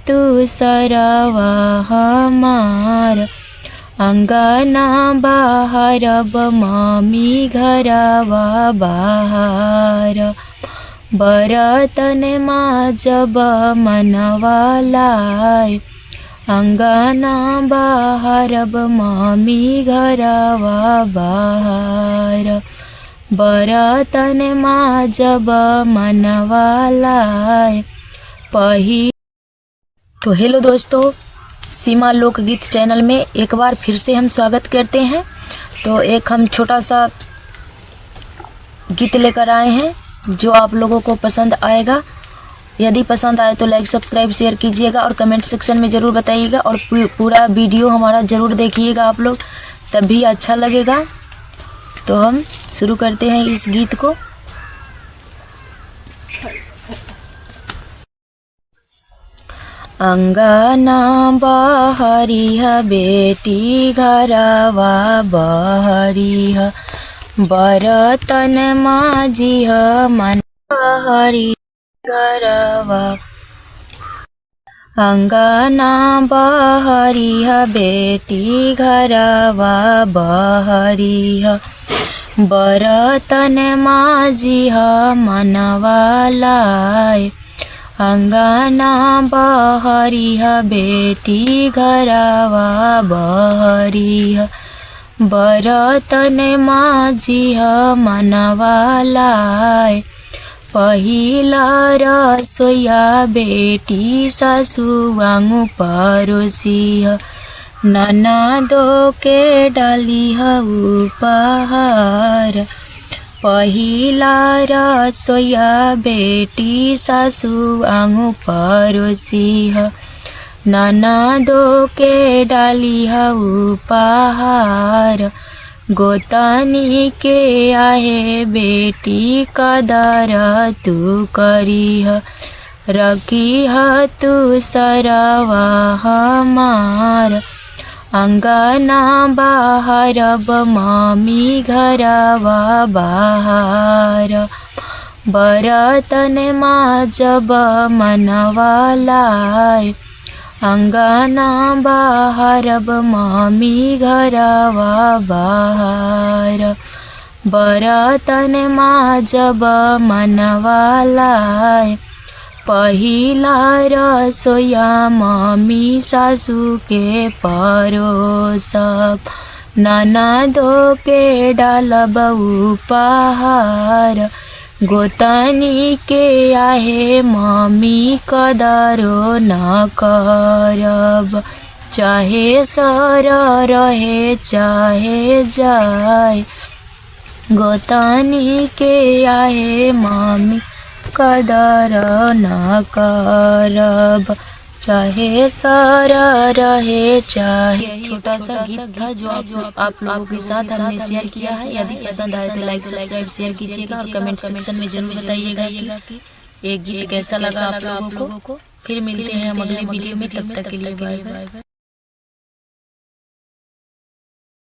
तू सरवा हमार, अंगना बाहरब मम्मी घरवा बाहर। बरतन माजब मनवा लाय, अंगना बाहरब मम्मी घरवा बाहर। बरतन माजब मनवा लाय तो हेलो दोस्तों, सीमा लोकगीत चैनल में एक बार फिर से हम स्वागत करते हैं। तो एक हम छोटा सा गीत लेकर आए हैं जो आप लोगों को पसंद आएगा। यदि पसंद आए तो लाइक सब्सक्राइब शेयर कीजिएगा और कमेंट सेक्शन में ज़रूर बताइएगा, और पूरा वीडियो हमारा ज़रूर देखिएगा आप लोग, तभी अच्छा लगेगा। तो हम शुरू करते हैं इस गीत को। अंगना बहरिह बेटी घरवा बहरिह, बरतन माजिह मन बहरी घरवा। अंगना बहरिह बेटी घरवा बहरिह, बरतन माजिह मनवा लाय। अंगना बहरिह बेटी घरवा बहरिह, बरतन माजिह मनवा लाय। पहिला रसोइया बेटी ससुआंगु परोसिह, ननदो के डालिह उपहार। पहिला रसोइया बेटी ससुआंगु परोसिह, ननदो के डालिह उपहार। गोतनी के आहे बेटी कदर तू करिह, रखिह तू सरवा हमार। अंगना बाहरब मम्मी घरवा बाहर। बरतन माजब मनवा लाय, अंगना बाहरब मम्मी घरवा बाहर। बरतन माजब मनवा लाय। पहिला रसोइया मम्मी सासू के परोसब, ननदो के डालब उपहार। गोतनी के आहे मम्मी कदरो न करब, चाहे सर रहे चाहे जाय। गोतनी के आहे मम्मी कदर न करब, चाहे सर रहे चाहे। छोटा सा गीत था जो आप लोगों के साथ हमने शेयर किया है। यदि पसंद आए तो लाइक सब्सक्राइब शेयर कीजिएगा और कमेंट सेक्शन में जरूर बताइएगा कि ये गीत कैसा लगा आप लोगों को। फिर मिलते हैं हम अगले वीडियो में, तब तक के लिए बाय बाय।